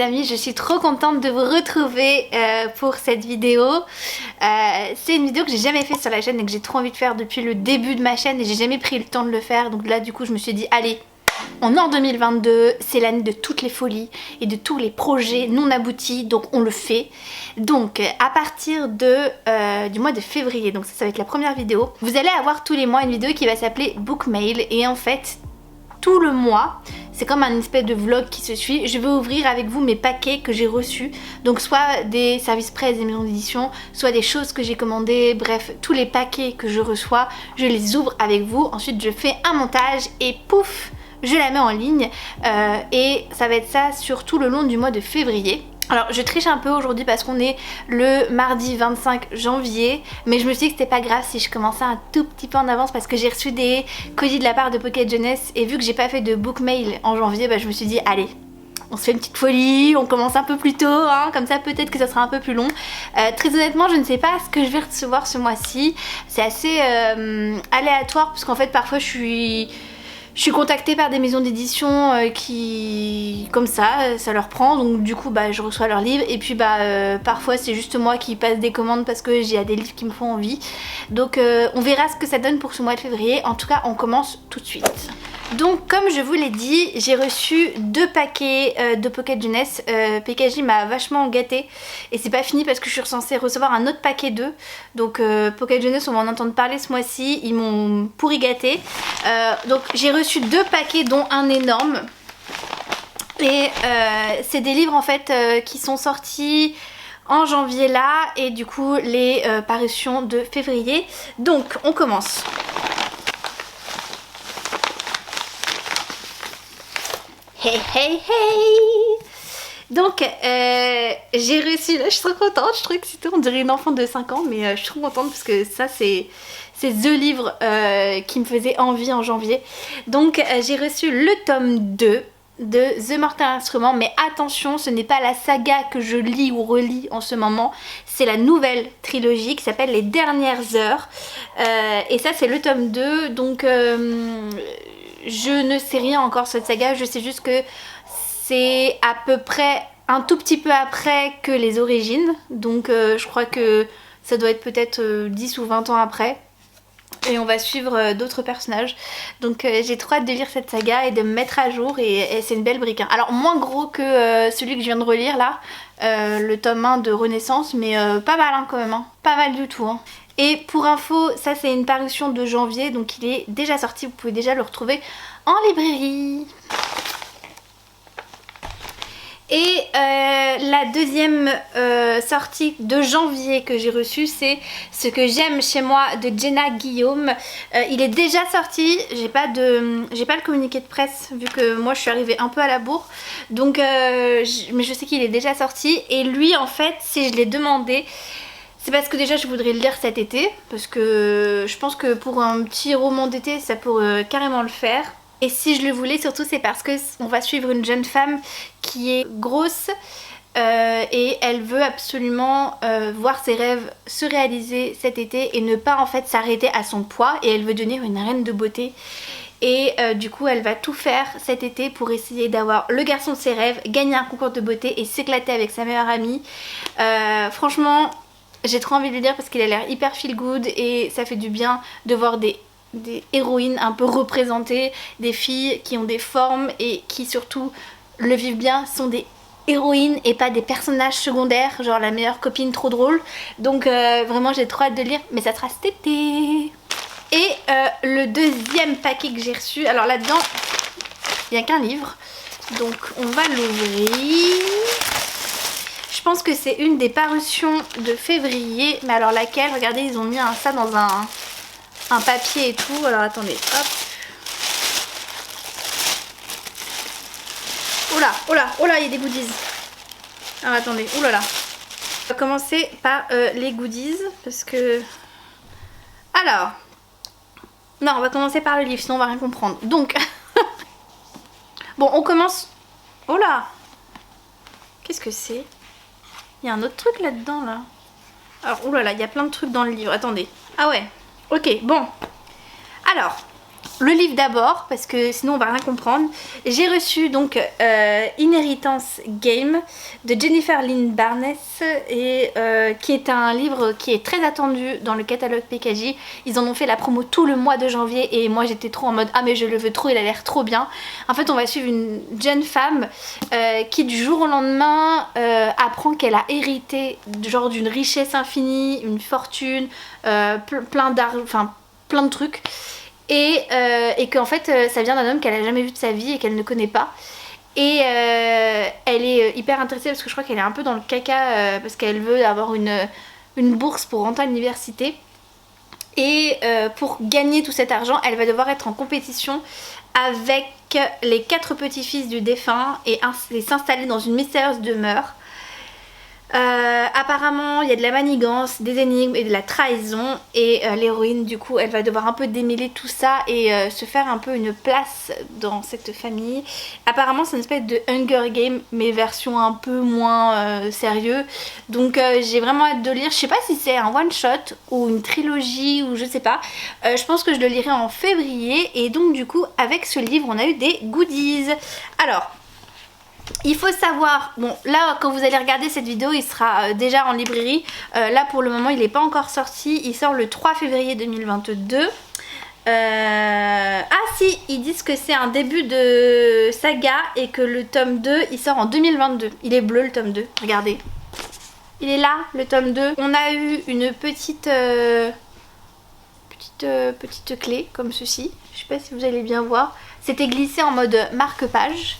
amis, je suis trop contente de vous retrouver pour cette vidéo. C'est une vidéo que j'ai jamais fait sur la chaîne et que j'ai trop envie de faire depuis le début de ma chaîne et j'ai jamais pris le temps de le faire. Donc là du coup je me suis dit allez, on est en 2022, c'est l'année de toutes les folies et de tous les projets non aboutis, donc on le fait. Donc à partir du mois de février, donc ça va être la première vidéo, vous allez avoir tous les mois une vidéo qui va s'appeler Bookmail et en fait tout le mois, c'est comme un espèce de vlog qui se suit. Je vais ouvrir avec vous mes paquets que j'ai reçus. Donc soit des services presse des maisons d'édition, soit des choses que j'ai commandées. Bref, tous les paquets que je reçois, je les ouvre avec vous. Ensuite, je fais un montage et pouf, je la mets en ligne. Et ça va être ça sur tout le long du mois de février. Alors je triche un peu aujourd'hui parce qu'on est le mardi 25 janvier, mais je me suis dit que c'était pas grave si je commençais un tout petit peu en avance parce que j'ai reçu des colis de la part de Pocket Jeunesse et vu que j'ai pas fait de Bookmail en janvier, bah, je me suis dit allez, on se fait une petite folie, on commence un peu plus tôt, hein, comme ça peut-être que ça sera un peu plus long. Très honnêtement je ne sais pas ce que je vais recevoir ce mois-ci, c'est assez aléatoire parce qu'en fait parfois je suis contactée par des maisons d'édition qui, comme ça leur prend, donc du coup bah, je reçois leurs livres et puis bah parfois c'est juste moi qui passe des commandes parce que j'ai des livres qui me font envie. Donc on verra ce que ça donne pour ce mois de février, en tout cas on commence tout de suite. Donc comme je vous l'ai dit, j'ai reçu 2 paquets de Pocket Jeunesse. PKJ m'a vachement gâtée et c'est pas fini parce que je suis censée recevoir un autre paquet d'eux. Donc Pocket Jeunesse, on va en entendre parler ce mois-ci, ils m'ont pourri gâtée. Donc j'ai reçu 2 paquets dont un énorme. Et c'est des livres en fait qui sont sortis en janvier là et du coup les parutions de février. Donc on commence. Hey hey hey! Donc j'ai reçu, là je suis trop contente, je suis trop excitée, on dirait une enfant de 5 ans mais je suis trop contente parce que ça c'est The Livre qui me faisait envie en janvier. Donc j'ai reçu le tome 2 de The Mortal Instrument, mais attention, ce n'est pas la saga que je lis ou relis en ce moment, c'est la nouvelle trilogie qui s'appelle Les Dernières Heures et ça c'est le tome 2, donc je ne sais rien encore sur cette saga, je sais juste que c'est à peu près un tout petit peu après que les origines, donc je crois que ça doit être peut-être 10 ou 20 ans après. Et on va suivre d'autres personnages. Donc j'ai trop hâte de lire cette saga et de me mettre à jour et c'est une belle brique. Hein. Alors moins gros que celui que je viens de relire là, le tome 1 de Renaissance, mais pas mal hein, quand même, hein. Pas mal du tout. Hein. Et pour info, ça c'est une parution de janvier, donc il est déjà sorti, vous pouvez déjà le retrouver en librairie. Et la deuxième sortie de janvier que j'ai reçue, c'est Ce que j'aime chez moi de Jenna Guillaume. Il est déjà sorti, j'ai pas le communiqué de presse vu que moi je suis arrivée un peu à la bourre. Donc, mais je sais qu'il est déjà sorti. Et lui en fait, si je l'ai demandé, c'est parce que déjà je voudrais le lire cet été. Parce que je pense que pour un petit roman d'été, ça pourrait carrément le faire. Et si je le voulais surtout c'est parce que on va suivre une jeune femme qui est grosse et elle veut absolument voir ses rêves se réaliser cet été et ne pas en fait s'arrêter à son poids et elle veut devenir une reine de beauté. Et du coup elle va tout faire cet été pour essayer d'avoir le garçon de ses rêves, gagner un concours de beauté et s'éclater avec sa meilleure amie. Franchement j'ai trop envie de le lire parce qu'il a l'air hyper feel good et ça fait du bien de voir des héroïnes un peu représentées, des filles qui ont des formes et qui surtout le vivent bien, sont des héroïnes et pas des personnages secondaires, genre la meilleure copine trop drôle. Donc vraiment j'ai trop hâte de lire, mais ça sera cet été. Et le deuxième paquet que j'ai reçu, alors là-dedans il n'y a qu'un livre, donc on va l'ouvrir. Je pense que c'est une des parutions de février, mais alors laquelle? Regardez, ils ont mis ça dans un papier et tout. Alors attendez, hop. Oh là, oh là, oh là, il y a des goodies. Alors attendez, oh là là. On va commencer par les goodies parce que... Alors, non, on va commencer par le livre, sinon on va rien comprendre. Donc, bon, on commence... Oh là. Qu'est-ce que c'est? Il y a un autre truc là-dedans, là. Alors, oh là là, il y a plein de trucs dans le livre. Attendez. Ah ouais. Ok, bon. Alors, le livre d'abord parce que sinon on va rien comprendre. J'ai reçu donc Inheritance Game de Jennifer Lynn Barnes et qui est un livre qui est très attendu dans le catalogue PKJ. Ils en ont fait la promo tout le mois de janvier et moi j'étais trop en mode ah mais je le veux trop, il a l'air trop bien. En fait on va suivre une jeune femme qui du jour au lendemain apprend qu'elle a hérité genre d'une richesse infinie, une fortune, plein d'argent, enfin plein de trucs. Et qu'en fait ça vient d'un homme qu'elle a jamais vu de sa vie et qu'elle ne connaît pas. Et elle est hyper intéressée parce que je crois qu'elle est un peu dans le caca parce qu'elle veut avoir une bourse pour rentrer à l'université. Et pour gagner tout cet argent, elle va devoir être en compétition avec les 4 petits-fils du défunt et s'installer dans une mystérieuse demeure. Apparemment il y a de la manigance, des énigmes et de la trahison et l'héroïne du coup elle va devoir un peu démêler tout ça et se faire un peu une place dans cette famille. Apparemment c'est une espèce de Hunger Game mais version un peu moins sérieux, donc j'ai vraiment hâte de lire. Je sais pas si c'est un one shot ou une trilogie ou je sais pas, je pense que je le lirai en février et donc du coup avec ce livre on a eu des goodies. Alors il faut savoir, bon là quand vous allez regarder cette vidéo il sera déjà en librairie, là pour le moment il n'est pas encore sorti, il sort le 3 février 2022. Ah si, ils disent que c'est un début de saga et que le tome 2 il sort en 2022, il est bleu le tome 2, regardez. Il est là le tome 2, on a eu une petite clé comme ceci, je sais pas si vous allez bien voir, c'était glissé en mode marque-page.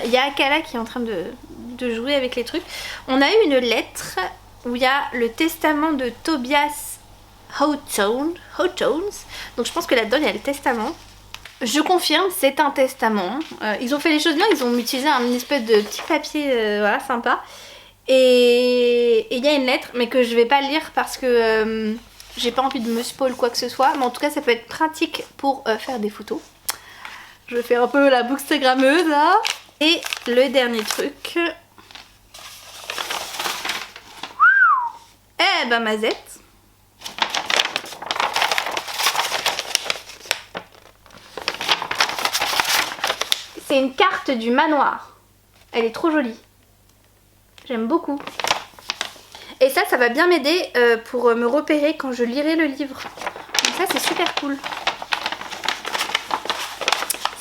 Il y a Akala qui est en train de jouer avec les trucs. On a eu une lettre où il y a le testament de Tobias Hawthorne. Donc je pense que là-dedans il y a le testament. Je confirme, c'est un testament. Ils ont fait les choses bien, ils ont utilisé un espèce de petit papier voilà, sympa. Et il y a une lettre, mais que je vais pas lire parce que j'ai pas envie de me spoil quoi que ce soit. Mais en tout cas ça peut être pratique pour faire des photos. Je vais faire un peu la bookstagrammeuse là. Et le dernier truc. Eh ben Mazette. C'est une carte du manoir. Elle est trop jolie. J'aime beaucoup. Et ça va bien m'aider pour me repérer quand je lirai le livre. Donc ça c'est super cool.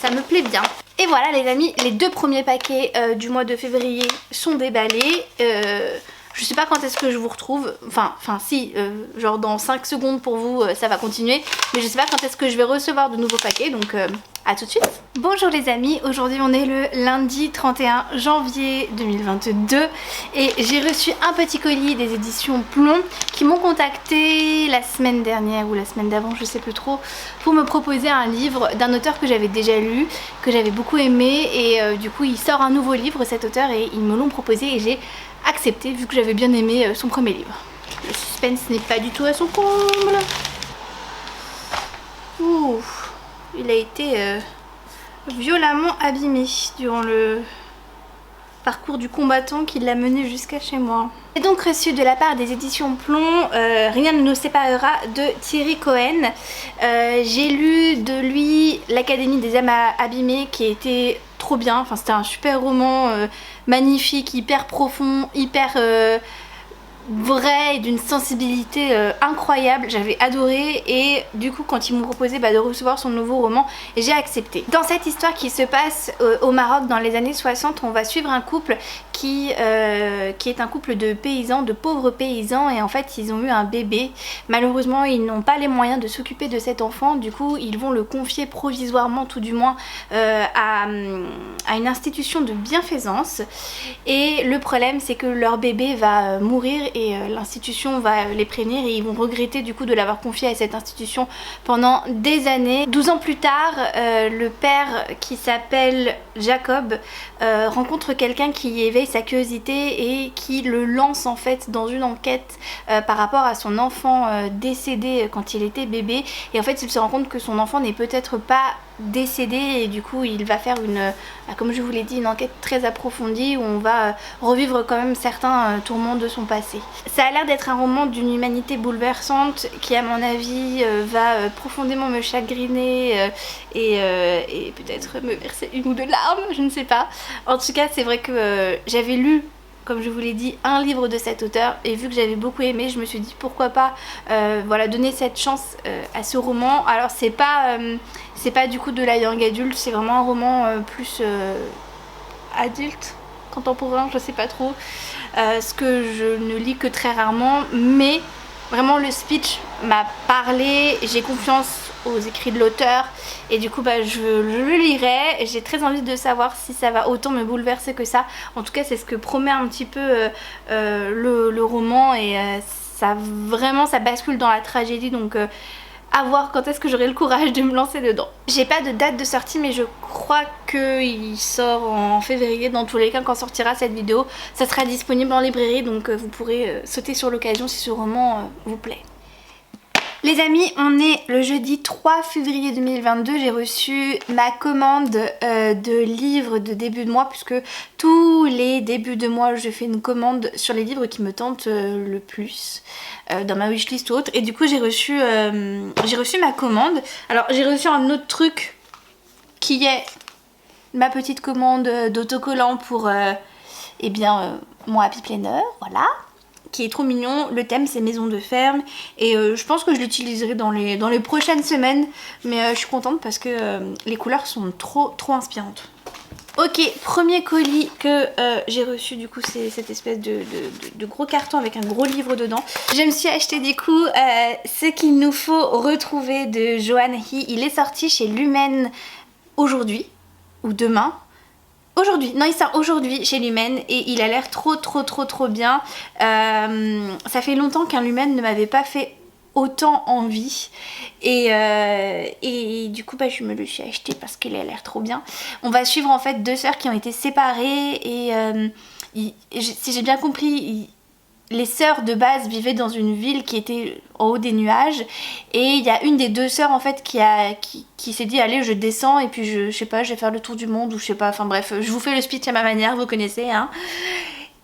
Ça me plaît bien. Et voilà les amis, les 2 premiers paquets du mois de février sont déballés. Je sais pas quand est-ce que je vous retrouve, enfin si, genre dans 5 secondes pour vous ça va continuer. Mais je sais pas quand est-ce que je vais recevoir de nouveaux paquets, donc à tout de suite. Bonjour les amis, aujourd'hui on est le lundi 31 janvier 2022 et j'ai reçu un petit colis des éditions Plomb qui m'ont contacté la semaine dernière ou la semaine d'avant, je sais plus trop, pour me proposer un livre d'un auteur que j'avais déjà lu, que j'avais beaucoup aimé et du coup il sort un nouveau livre cet auteur et ils me l'ont proposé et j'ai accepté vu que j'avais bien aimé son premier livre. Le suspense n'est pas du tout à son comble. Ouh, il a été violemment abîmé durant le parcours du combattant qui l'a mené jusqu'à chez moi. J'ai donc reçu de la part des éditions Plomb Rien ne nous séparera de Thierry Cohen. J'ai lu de lui L'Académie des âmes abîmées qui était trop bien, enfin c'était un super roman magnifique, hyper profond, hyper vrai et d'une sensibilité incroyable, j'avais adoré et du coup quand ils m'ont proposé de recevoir son nouveau roman, j'ai accepté. Dans cette histoire qui se passe au Maroc dans les années 60, on va suivre un couple qui est un couple de paysans, de pauvres paysans et en fait ils ont eu un bébé. Malheureusement ils n'ont pas les moyens de s'occuper de cet enfant, du coup ils vont le confier provisoirement tout du moins à une institution de bienfaisance et le problème c'est que leur bébé va mourir et l'institution va les prévenir et ils vont regretter du coup de l'avoir confié à cette institution pendant des années. 12 ans plus tard, le père qui s'appelle Jacob rencontre quelqu'un qui éveille sa curiosité et qui le lance en fait dans une enquête par rapport à son enfant décédé quand il était bébé et en fait il se rend compte que son enfant n'est peut-être pas décédé et du coup il va faire comme je vous l'ai dit, une enquête très approfondie où on va revivre quand même certains tourments de son passé. Ça a l'air d'être un roman d'une humanité bouleversante qui à mon avis va profondément me chagriner et peut-être me verser une ou deux larmes, je ne sais pas. En tout cas c'est vrai que j'avais lu, comme je vous l'ai dit, un livre de cet auteur et vu que j'avais beaucoup aimé, je me suis dit pourquoi pas voilà, donner cette chance à ce roman. Alors c'est pas du coup de la young adulte, c'est vraiment un roman plus adulte, contemporain, je sais pas trop, ce que je ne lis que très rarement, mais vraiment le speech m'a parlé, j'ai confiance aux écrits de l'auteur et du coup je le lirai. J'ai très envie de savoir si ça va autant me bouleverser que ça. En tout cas c'est ce que promet un petit peu le roman et ça bascule dans la tragédie, donc à voir quand est-ce que j'aurai le courage de me lancer dedans. J'ai pas de date de sortie mais je crois qu'il sort en février. Dans tous les cas quand sortira cette vidéo ça sera disponible en librairie, donc vous pourrez sauter sur l'occasion si ce roman vous plaît. Les amis, on est le jeudi 3 février 2022, j'ai reçu ma commande de livres de début de mois puisque tous les débuts de mois je fais une commande sur les livres qui me tentent le plus dans ma wishlist ou autre, et du coup j'ai reçu ma commande. Alors j'ai reçu un autre truc qui est ma petite commande d'autocollant pour mon Happy Planner, voilà, qui est trop mignon. Le thème c'est maison de ferme et je pense que je l'utiliserai dans les prochaines semaines, mais je suis contente parce que les couleurs sont trop inspirantes. Ok, premier colis que j'ai reçu, du coup c'est cette espèce de gros carton avec un gros livre dedans. Je me suis acheté du coup Ce qu'il nous faut retrouver de Joanne He. Il est sorti chez Lumen aujourd'hui ou demain. Aujourd'hui, non il sort aujourd'hui chez Lumen et il a l'air trop bien. Ça fait longtemps qu'un Lumen ne m'avait pas fait autant envie et du coup je me le suis acheté parce qu'il a l'air trop bien. On va suivre en fait deux sœurs qui ont été séparées et si j'ai bien compris, les sœurs de base vivaient dans une ville qui était en haut des nuages et il y a une des deux sœurs en fait qui s'est dit allez je descends et puis je sais pas, je vais faire le tour du monde ou je sais pas, enfin bref, je vous fais le speech à ma manière, vous connaissez hein.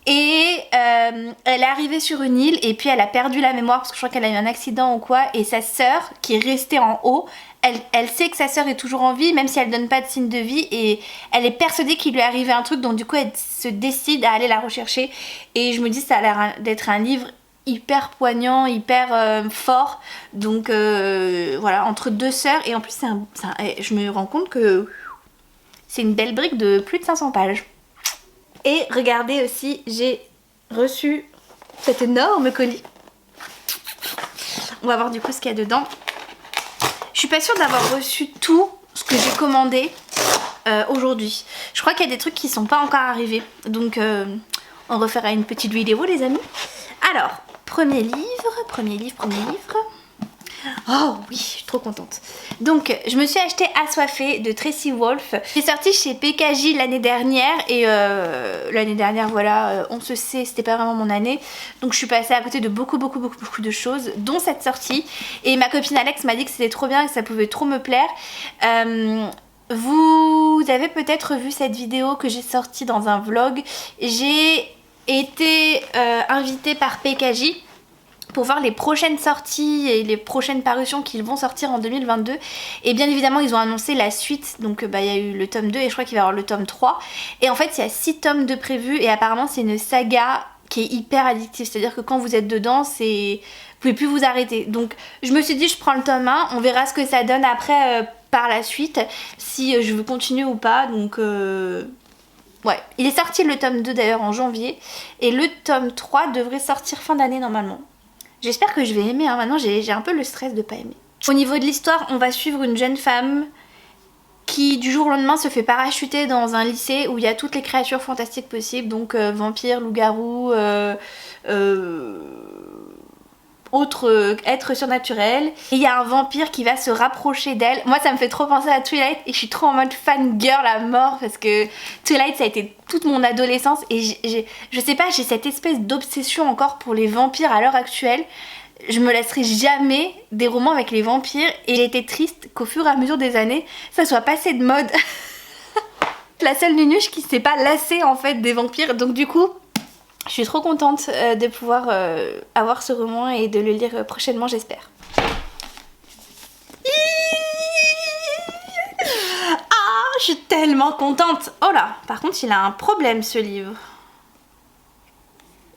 Et elle est arrivée sur une île et puis elle a perdu la mémoire parce que je crois qu'elle a eu un accident ou quoi, et sa sœur qui est restée en haut, elle sait que sa sœur est toujours en vie même si elle donne pas de signe de vie et elle est persuadée qu'il lui est arrivé un truc, donc du coup elle se décide à aller la rechercher et je me dis ça a l'air d'être un livre hyper poignant, hyper fort, donc voilà, entre deux sœurs et en plus je me rends compte que c'est une belle brique de plus de 500 pages. Et regardez aussi, j'ai reçu cet énorme colis. On va voir du coup ce qu'il y a dedans. Je suis pas sûre d'avoir reçu tout ce que j'ai commandé aujourd'hui. Je crois qu'il y a des trucs qui sont pas encore arrivés. Donc on refera une petite vidéo les amis. Alors, premier livre. Oh oui, je suis trop contente. Donc je me suis acheté Assoiffée de Tracy Wolff. C'est sorti chez PKJ l'année dernière et l'année dernière voilà, on se sait, c'était pas vraiment mon année. Donc je suis passée à côté de beaucoup de choses, dont cette sortie. Et ma copine Alex m'a dit que c'était trop bien et que ça pouvait trop me plaire. Vous avez peut-être vu cette vidéo que j'ai sortie dans un vlog. J'ai été invitée par PKJ pour voir les prochaines sorties et les prochaines parutions qu'ils vont sortir en 2022. Et bien évidemment ils ont annoncé la suite, donc il y a eu le tome 2 et je crois qu'il va y avoir le tome 3. Et en fait il y a 6 tomes de prévus et apparemment c'est une saga qui est hyper addictive, c'est à dire que quand vous êtes dedans vous pouvez plus vous arrêter. Donc je me suis dit je prends le tome 1, on verra ce que ça donne après par la suite, si je veux continuer ou pas. Donc ouais, il est sorti le tome 2 d'ailleurs en janvier et le tome 3 devrait sortir fin d'année normalement. J'espère que je vais aimer, hein. Maintenant j'ai un peu le stress de pas aimer. Au niveau de l'histoire, on va suivre une jeune femme qui du jour au lendemain se fait parachuter dans un lycée où il y a toutes les créatures fantastiques possibles, donc vampires, loups-garous, autres êtres surnaturels. Et il y a un vampire qui va se rapprocher d'elle. Moi ça me fait trop penser à Twilight et je suis trop en mode fangirl à mort parce que Twilight ça a été toute mon adolescence et je sais pas, j'ai cette espèce d'obsession encore pour les vampires à l'heure actuelle. je me lasserai jamais des romans avec les vampires et j'ai été triste qu'au fur et à mesure des années, ça soit passé de mode. La seule nunuche qui s'est pas lassée en fait des vampires, donc du coup, je suis trop contente de pouvoir avoir ce roman et de le lire prochainement, j'espère. Ah, je suis tellement contente. Oh là, par contre, il a un problème ce livre.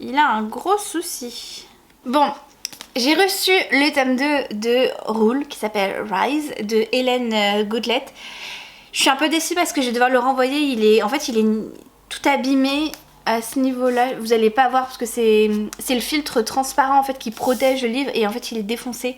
Il a un gros souci. Bon, j'ai reçu le tome 2 de Rule qui s'appelle Rise de Hélène Goodlett. Je suis un peu déçue parce que je vais devoir le renvoyer. En fait, il est tout abîmé à ce niveau-là. Vous allez pas voir parce que c'est le filtre transparent en fait qui protège le livre et en fait il est défoncé.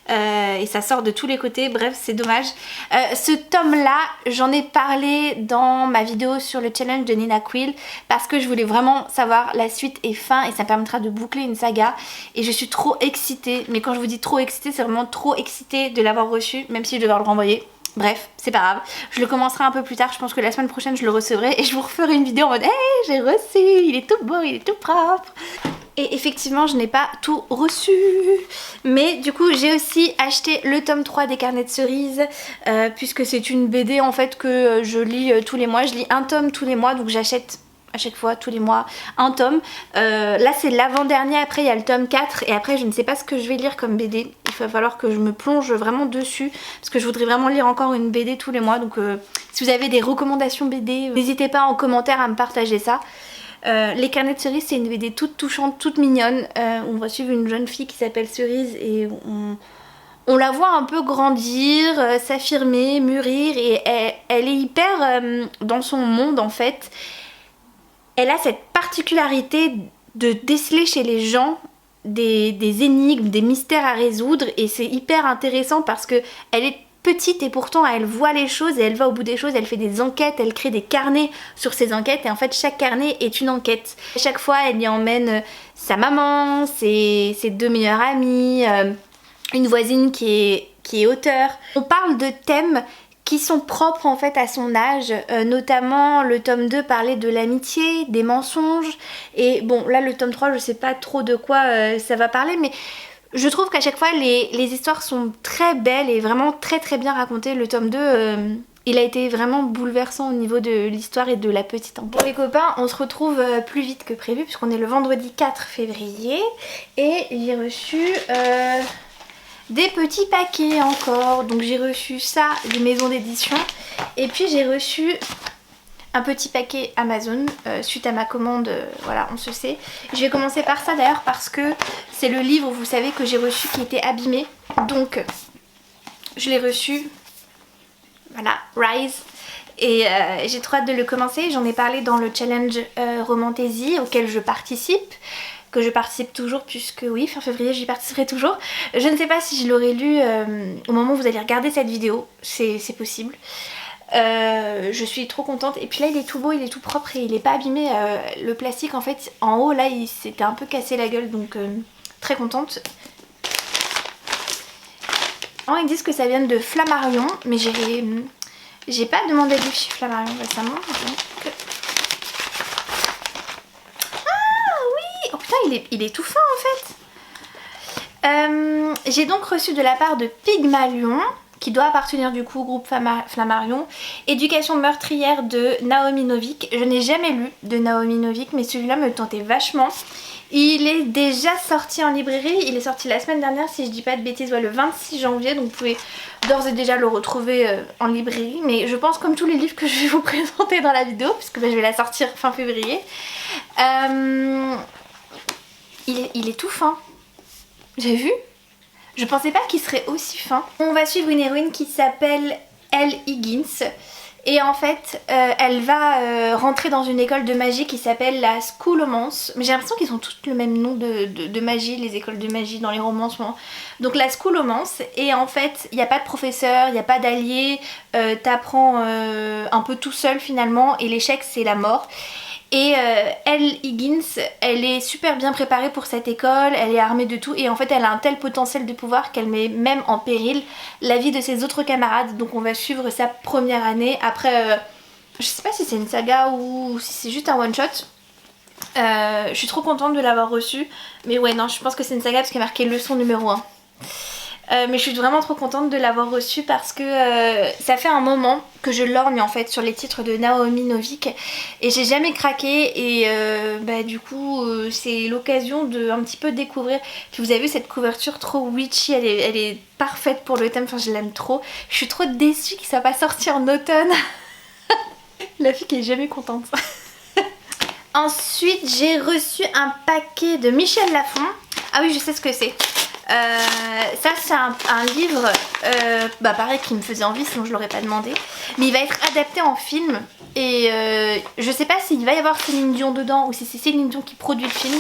Et ça sort de tous les côtés, bref c'est dommage. Ce tome là j'en ai parlé dans ma vidéo sur le challenge de Nina Quill parce que je voulais vraiment savoir la suite et fin et ça me permettra de boucler une saga et je suis trop excitée, mais quand je vous dis trop excitée c'est vraiment trop excitée de l'avoir reçu même si je devais le renvoyer. Bref, c'est pas grave, je le commencerai un peu plus tard, je pense que la semaine prochaine je le recevrai et je vous referai une vidéo en mode hey, j'ai reçu, il est tout beau, il est tout propre. Et effectivement je n'ai pas tout reçu. Mais du coup j'ai aussi acheté le tome 3 des Carnets de Cerises puisque c'est une BD en fait que je lis tous les mois. Je lis un tome tous les mois donc j'achète à chaque fois tous les mois un tome. Là c'est l'avant-dernier, après il y a le tome 4 et après je ne sais pas ce que je vais lire comme BD. Il va falloir que je me plonge vraiment dessus parce que je voudrais vraiment lire encore une BD tous les mois. Donc si vous avez des recommandations BD, n'hésitez pas en commentaire à me partager ça. Les Carnets de Cerises c'est une BD toute touchante, toute mignonne. On va suivre une jeune fille qui s'appelle Cerise et on la voit un peu grandir, s'affirmer, mûrir et elle est hyper dans son monde en fait. Elle a cette particularité de déceler chez les gens des énigmes, des mystères à résoudre et c'est hyper intéressant parce que elle est petite et pourtant elle voit les choses et elle va au bout des choses, elle fait des enquêtes, elle crée des carnets sur ces enquêtes et en fait chaque carnet est une enquête. Chaque fois elle y emmène sa maman, ses deux meilleures amies, une voisine qui est auteure. On parle de thèmes qui sont propres en fait à son âge, notamment le tome 2 parlait de l'amitié, des mensonges et bon là le tome 3 je sais pas trop de quoi ça va parler mais je trouve qu'à chaque fois les histoires sont très belles et vraiment très très bien racontées. Le tome 2 il a été vraiment bouleversant au niveau de l'histoire et de la petite ambiance. Bon les copains, on se retrouve plus vite que prévu puisqu'on est le vendredi 4 février et j'ai reçu des petits paquets encore. Donc j'ai reçu ça des maisons d'édition et puis j'ai reçu un petit paquet Amazon suite à ma commande, voilà on se sait. Je vais commencer par ça d'ailleurs parce que c'est le livre vous savez que j'ai reçu qui était abîmé. Donc je l'ai reçu, voilà, Rise. Et j'ai trop hâte de le commencer, j'en ai parlé dans le challenge Romantaisie auquel je participe. Que je participe toujours puisque oui fin février j'y participerai toujours. Je ne sais pas si je l'aurai lu au moment où vous allez regarder cette vidéo, c'est possible. Je suis trop contente et puis là il est tout beau, il est tout propre et il est pas abîmé. Le plastique en fait en haut là il s'était un peu cassé la gueule donc très contente. Alors, ils disent que ça vient de Flammarion mais j'ai pas demandé du chez Flammarion récemment donc... Oh putain il est tout fin en fait. J'ai donc reçu de la part de Pygmalion qui doit appartenir du coup au groupe Flammarion, Éducation meurtrière de Naomi Novik. Je n'ai jamais lu de Naomi Novik mais celui-là me tentait vachement. Il est déjà sorti en librairie, il est sorti la semaine dernière si je dis pas de bêtises, ouais, le 26 janvier, donc vous pouvez d'ores et déjà le retrouver en librairie. Mais je pense comme tous les livres que je vais vous présenter dans la vidéo, puisque je vais la sortir fin février. Il est tout fin. J'ai vu. Je pensais pas qu'il serait aussi fin. On va suivre une héroïne qui s'appelle Elle Higgins. Et en fait, elle va rentrer dans une école de magie qui s'appelle la Schoolomance. Mais j'ai l'impression qu'ils ont toutes le même nom de magie, les écoles de magie dans les romans en ce moment. Donc la Schoolomance. Et en fait, il n'y a pas de professeur, il n'y a pas d'allié. T'apprends un peu tout seul finalement. Et l'échec, c'est la mort. Et Elle Higgins, elle est super bien préparée pour cette école, elle est armée de tout et en fait elle a un tel potentiel de pouvoir qu'elle met même en péril la vie de ses autres camarades. Donc on va suivre sa première année. Après, je sais pas si c'est une saga ou si c'est juste un one shot. Je suis trop contente de l'avoir reçu. Mais ouais, non, je pense que c'est une saga parce qu'il y a marqué leçon numéro 1. Mais je suis vraiment trop contente de l'avoir reçu parce que ça fait un moment que je lorgne en fait sur les titres de Naomi Novik et j'ai jamais craqué et du coup c'est l'occasion de un petit peu découvrir. Puis vous avez vu cette couverture trop witchy, elle est parfaite pour le thème, enfin je l'aime trop. Je suis trop déçue qu'il soit pas sorti en automne. La fille qui est jamais contente. Ensuite j'ai reçu un paquet de Michel Lafon. Ah oui, je sais ce que c'est. Ça c'est un livre pareil qui me faisait envie, sinon je l'aurais pas demandé, mais il va être adapté en film et je sais pas s'il va y avoir Céline Dion dedans ou si c'est Céline Dion qui produit le film,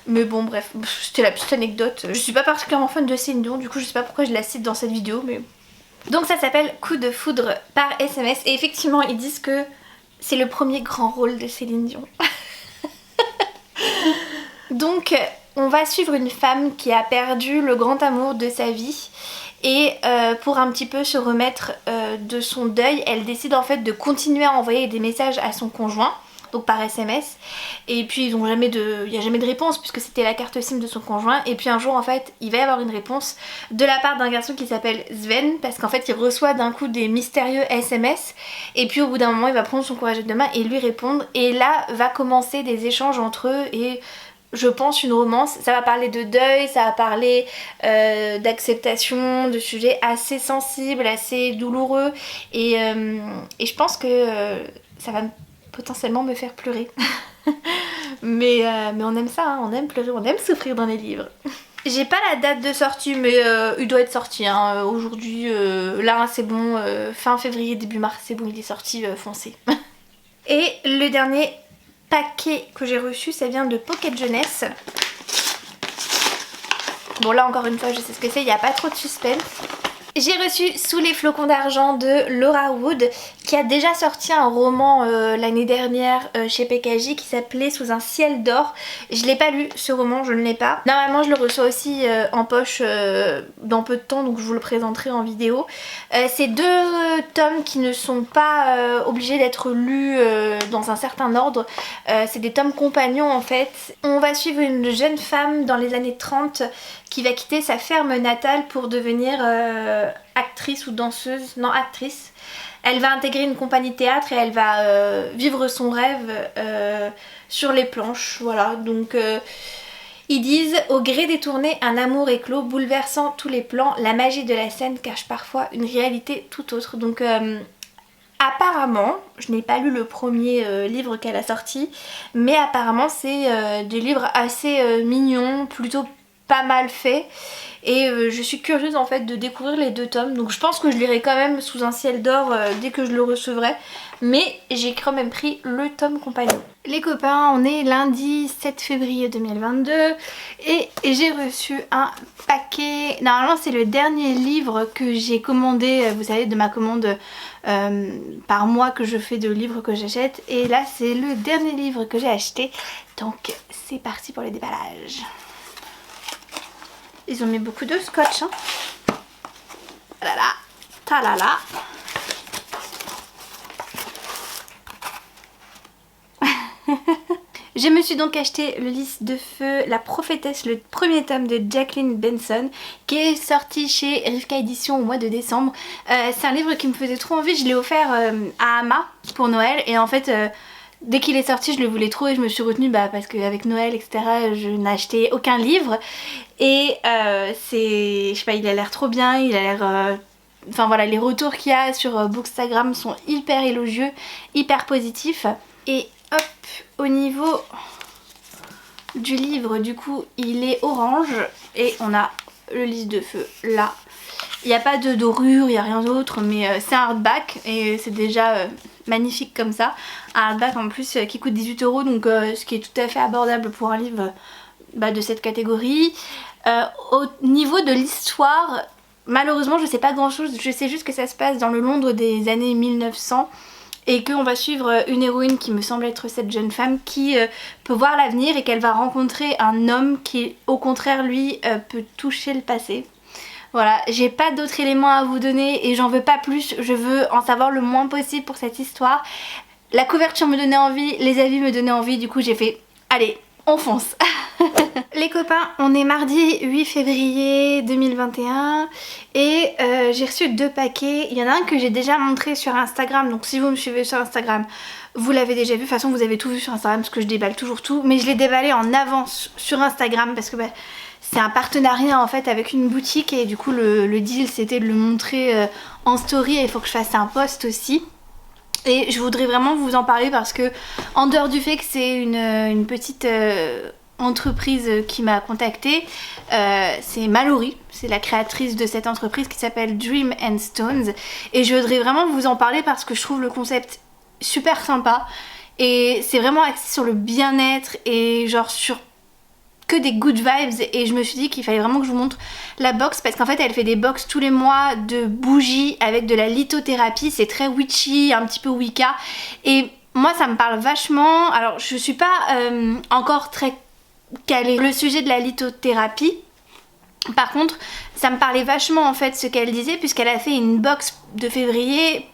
mais bon bref, c'était la petite anecdote. Je suis pas particulièrement fan de Céline Dion, du coup je sais pas pourquoi je la cite dans cette vidéo, mais donc ça s'appelle Coup de foudre par SMS et effectivement ils disent que c'est le premier grand rôle de Céline Dion. Donc on va suivre une femme qui a perdu le grand amour de sa vie et pour un petit peu se remettre de son deuil, elle décide en fait de continuer à envoyer des messages à son conjoint, donc par SMS, et puis il n'y a jamais de réponse puisque c'était la carte SIM de son conjoint, et puis un jour en fait il va y avoir une réponse de la part d'un garçon qui s'appelle Sven parce qu'en fait il reçoit d'un coup des mystérieux SMS et puis au bout d'un moment il va prendre son courage à deux mains et lui répondre, et là va commencer des échanges entre eux et je pense une romance. Ça va parler de deuil, ça va parler d'acceptation, de sujets assez sensibles, assez douloureux et je pense que ça va potentiellement me faire pleurer. mais on aime ça, hein, on aime pleurer, on aime souffrir dans les livres. J'ai pas la date de sortie mais il doit être sorti hein. Aujourd'hui, là c'est bon, fin février, début mars, c'est bon, il est sorti, foncé. Et le dernier paquet que j'ai reçu, ça vient de Pocket Jeunesse. Bon là encore une fois je sais ce que c'est, il n'y a pas trop de suspense. J'ai reçu Sous les flocons d'argent de Laura Wood qui a déjà sorti un roman l'année dernière chez PKJ qui s'appelait Sous un ciel d'or. Je l'ai pas lu ce roman, je ne l'ai pas. Normalement je le reçois aussi en poche dans peu de temps, donc je vous le présenterai en vidéo. C'est 2 tomes qui ne sont pas obligés d'être lus dans un certain ordre. C'est des tomes compagnons en fait. On va suivre une jeune femme dans les années 30 qui va quitter sa ferme natale pour devenir actrice ou danseuse, non actrice. Elle va intégrer une compagnie de théâtre et elle va vivre son rêve sur les planches, voilà. Donc ils disent au gré des tournées, un amour éclos bouleversant tous les plans, la magie de la scène cache parfois une réalité tout autre. Donc apparemment, je n'ai pas lu le premier livre qu'elle a sorti, mais apparemment c'est des livres assez mignons, plutôt pas mal fait, et je suis curieuse en fait de découvrir les 2 tomes, donc je pense que je lirai quand même Sous un ciel d'or dès que je le recevrai, mais j'ai quand même pris le tome compagnon. Les copains, on est lundi 7 février 2022 et j'ai reçu un paquet. Normalement c'est le dernier livre que j'ai commandé, vous savez, de ma commande par mois que je fais de livres que j'achète, et là c'est le dernier livre que j'ai acheté, donc c'est parti pour le déballage. Ils ont mis beaucoup de scotch, hein. Talala, talala. Je me suis donc acheté le Lys de feu, La prophétesse, le premier tome de Jacqueline Benson, qui est sorti chez Rivka Édition au mois de décembre. C'est un livre qui me faisait trop envie, je l'ai offert à Ama pour Noël, et en fait dès qu'il est sorti je le voulais trop et je me suis retenue parce qu'avec Noël etc je n'ai acheté aucun livre, et je sais pas, il a l'air trop bien, il a l'air... Enfin voilà, les retours qu'il y a sur Bookstagram sont hyper élogieux, hyper positifs. Et hop, au niveau du livre, du coup, il est orange et on a le Lys de feu là. Il n'y a pas de dorure, il n'y a rien d'autre, mais c'est un hardback et c'est déjà magnifique comme ça. Un hardback en plus qui coûte 18 €, donc ce qui est tout à fait abordable pour un livre de cette catégorie. Au niveau de l'histoire, malheureusement je sais pas grand chose, je sais juste que ça se passe dans le Londres des années 1900 et qu'on va suivre une héroïne qui me semble être cette jeune femme qui peut voir l'avenir et qu'elle va rencontrer un homme qui au contraire lui peut toucher le passé. Voilà, j'ai pas d'autres éléments à vous donner et j'en veux pas plus, je veux en savoir le moins possible pour cette histoire. La couverture me donnait envie, les avis me donnaient envie, du coup j'ai fait allez, on fonce. Les copains, on est mardi 8 février 2021 et j'ai reçu 2 paquets. Il y en a un que j'ai déjà montré sur Instagram, donc si vous me suivez sur Instagram, vous l'avez déjà vu. De toute façon, vous avez tout vu sur Instagram parce que je déballe toujours tout. Mais je l'ai déballé en avance sur Instagram parce que bah, c'est un partenariat en fait avec une boutique et du coup le deal c'était de le montrer en story et il faut que je fasse un post aussi. Et je voudrais vraiment vous en parler parce que en dehors du fait que c'est une petite entreprise qui m'a contactée, c'est Mallory, c'est la créatrice de cette entreprise qui s'appelle Dream and Stones et je voudrais vraiment vous en parler parce que je trouve le concept super sympa et c'est vraiment axé sur le bien-être et genre sur que des good vibes et je me suis dit qu'il fallait vraiment que je vous montre la box parce qu'en fait elle fait des box tous les mois de bougies avec de la lithothérapie, c'est très witchy, un petit peu Wicca et moi ça me parle vachement. Alors je suis pas encore très calée le sujet de la lithothérapie, par contre ça me parlait vachement en fait ce qu'elle disait puisqu'elle a fait une box de février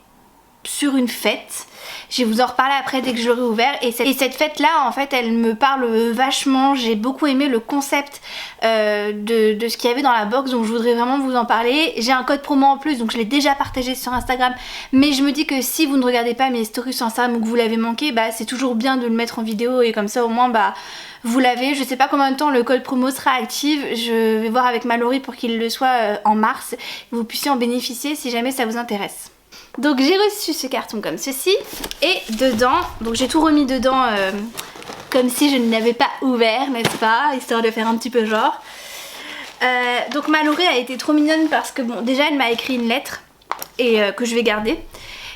sur une fête. Je vais vous en reparler après dès que je l'aurai ouvert et cette fête là en fait elle me parle vachement. J'ai beaucoup aimé le concept de ce qu'il y avait dans la box, donc je voudrais vraiment vous en parler. J'ai un code promo en plus donc je l'ai déjà partagé sur Instagram, mais je me dis que si vous ne regardez pas mes stories sur Instagram ou que vous l'avez manqué, bah c'est toujours bien de le mettre en vidéo et comme ça au moins bah vous l'avez. Je sais pas combien de temps le code promo sera actif, je vais voir avec Mallory pour qu'il le soit en mars, que vous puissiez en bénéficier si jamais ça vous intéresse. Donc j'ai reçu ce carton comme ceci et dedans, donc j'ai tout remis dedans comme si je ne l'avais pas ouvert, n'est-ce pas, histoire de faire un petit peu genre. Donc Mallory a été trop mignonne parce que bon déjà elle m'a écrit une lettre et que je vais garder.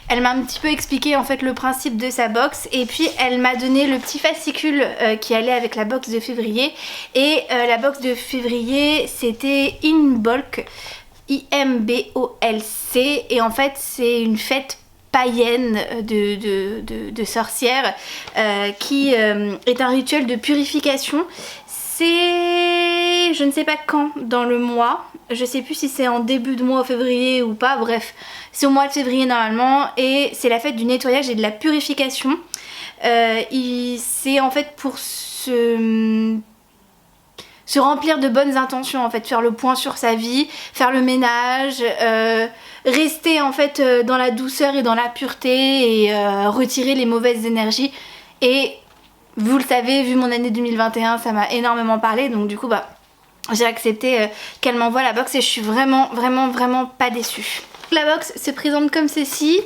Elle m'a un petit peu expliqué en fait le principe de sa box et puis elle m'a donné le petit fascicule qui allait avec la box de février et la box de février c'était In Bulk. IMBOLC et en fait c'est une fête païenne de sorcières qui est un rituel de purification. C'est je ne sais pas quand dans le mois, je sais plus si c'est en début de mois au février ou pas, bref c'est au mois de février normalement et c'est la fête du nettoyage et de la purification. C'est en fait pour se remplir de bonnes intentions en fait, faire le point sur sa vie, faire le ménage, rester en fait dans la douceur et dans la pureté et retirer les mauvaises énergies. Et vous le savez, vu mon année 2021 ça m'a énormément parlé, donc du coup bah j'ai accepté qu'elle m'envoie la box et je suis vraiment pas déçue. La box se présente comme ceci,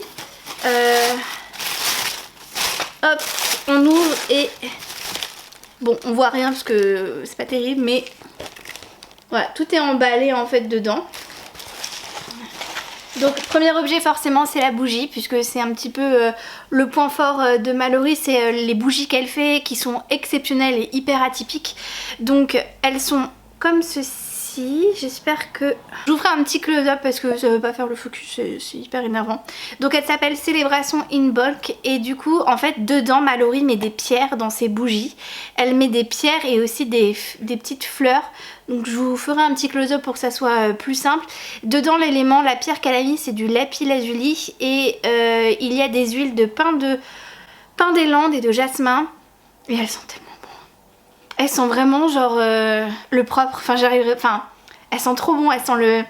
hop on ouvre et bon, on voit rien parce que c'est pas terrible, mais voilà, tout est emballé en fait dedans. Donc premier objet forcément c'est la bougie puisque c'est un petit peu le point fort de Mallory, c'est les bougies qu'elle fait qui sont exceptionnelles et hyper atypiques. Donc elles sont comme ceci, j'espère que... Je vous ferai un petit close-up parce que ça veut pas faire le focus, c'est hyper énervant. Donc elle s'appelle Célébration in Bulk et du coup en fait dedans Mallory met des pierres dans ses bougies. Elle met des pierres et aussi des petites fleurs. Donc je vous ferai un petit close-up pour que ça soit plus simple. Dedans l'élément, la pierre qu'elle a mis c'est du lapis lazuli et il y a des huiles de pin des Landes et de jasmin. Et elles sont tellement bonnes. Elles sont vraiment genre le propre, enfin j'arriverai, enfin elles sont trop bon, elles sont le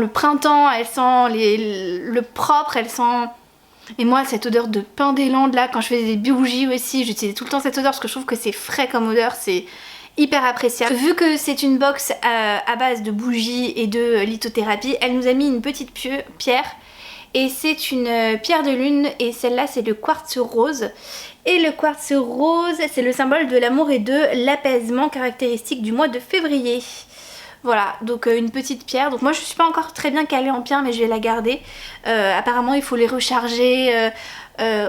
printemps, elles sentent le propre, elles sentent... Et moi cette odeur de pin des Landes là, quand je fais des bougies aussi, j'utilise tout le temps cette odeur parce que je trouve que c'est frais comme odeur, c'est hyper appréciable. Vu que c'est une box à base de bougies et de lithothérapie, elle nous a mis une petite pierre et c'est une pierre de lune et celle-là c'est le quartz rose. Et le quartz rose c'est le symbole de l'amour et de l'apaisement caractéristique du mois de février. Voilà, donc une petite pierre. Donc moi je suis pas encore très bien calée en pierre mais je vais la garder. Apparemment il faut les recharger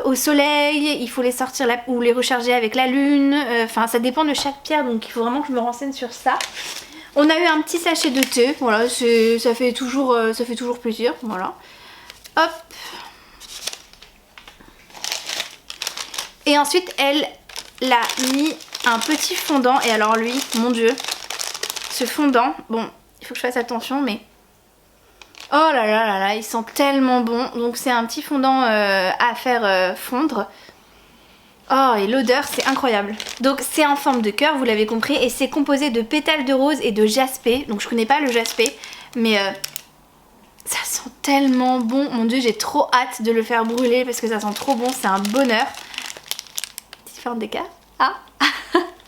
au soleil, il faut les sortir ou les recharger avec la lune. Enfin ça dépend de chaque pierre donc il faut vraiment que je me renseigne sur ça. On a eu un petit sachet de thé, voilà, ça fait toujours plaisir, voilà. Hop. Et ensuite elle l'a mis un petit fondant et alors lui, mon dieu, ce fondant, bon il faut que je fasse attention mais oh là là là là, il sent tellement bon. Donc c'est un petit fondant à faire fondre. Oh, et l'odeur, c'est incroyable. Donc c'est en forme de cœur, vous l'avez compris, et c'est composé de pétales de rose et de jaspé. Donc je connais pas le jaspé, mais ça sent tellement bon. Mon dieu, j'ai trop hâte de le faire brûler parce que ça sent trop bon, c'est un bonheur. Différentes d'écart. Ah.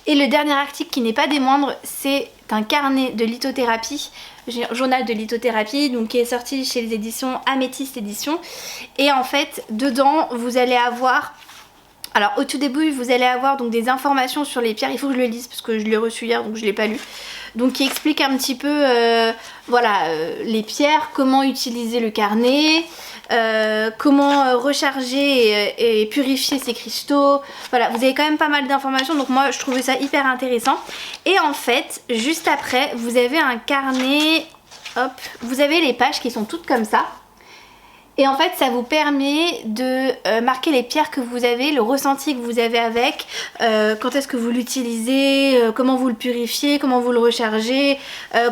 Et le dernier article qui n'est pas des moindres, c'est un carnet de lithothérapie, journal de lithothérapie, donc qui est sorti chez les éditions Améthyste Éditions. Et en fait, dedans, vous allez avoir... Alors au tout début vous allez avoir donc des informations sur les pierres, il faut que je le lise parce que je l'ai reçu hier donc je l'ai pas lu. Donc qui explique un petit peu voilà, les pierres, comment utiliser le carnet, comment recharger et purifier ces cristaux. Voilà, vous avez quand même pas mal d'informations donc moi je trouvais ça hyper intéressant. Et en fait juste après vous avez un carnet, hop, vous avez les pages qui sont toutes comme ça. Et en fait ça vous permet de marquer les pierres que vous avez, le ressenti que vous avez avec, quand est-ce que vous l'utilisez, comment vous le purifiez, comment vous le rechargez,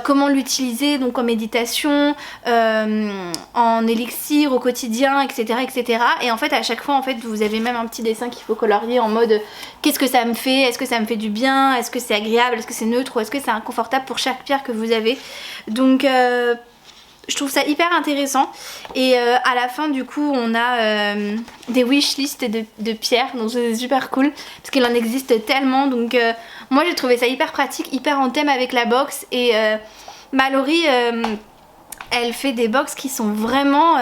comment l'utiliser donc en méditation, en élixir au quotidien, etc., etc. Et en fait à chaque fois en fait vous avez même un petit dessin qu'il faut colorier en mode qu'est-ce que ça me fait, est-ce que ça me fait du bien, est-ce que c'est agréable, est-ce que c'est neutre ou est-ce que c'est inconfortable pour chaque pierre que vous avez. Donc je trouve ça hyper intéressant. Et à la fin du coup on a des wishlist de pierres, donc c'est super cool parce qu'il en existe tellement. Donc moi j'ai trouvé ça hyper pratique, hyper en thème avec la box. Et Mallory elle fait des box qui sont vraiment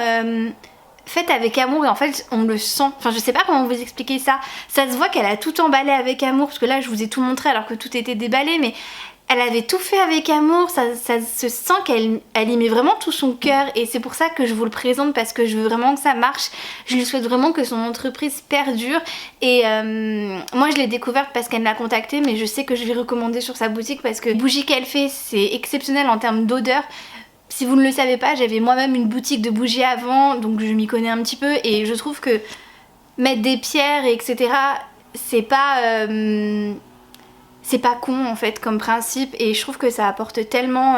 faites avec amour et en fait on le sent. Enfin je sais pas comment vous expliquer ça. Ça se voit qu'elle a tout emballé avec amour parce que là je vous ai tout montré alors que tout était déballé, mais elle avait tout fait avec amour, ça se sent qu'elle y met vraiment tout son cœur et c'est pour ça que je vous le présente parce que je veux vraiment que ça marche. Je lui souhaite vraiment que son entreprise perdure et moi je l'ai découverte parce qu'elle m'a contactée, mais je sais que je vais recommander sur sa boutique parce que les bougies qu'elle fait c'est exceptionnel en termes d'odeur. Si vous ne le savez pas, j'avais moi-même une boutique de bougies avant donc je m'y connais un petit peu et je trouve que mettre des pierres et etc. c'est pas con en fait comme principe et je trouve que ça apporte tellement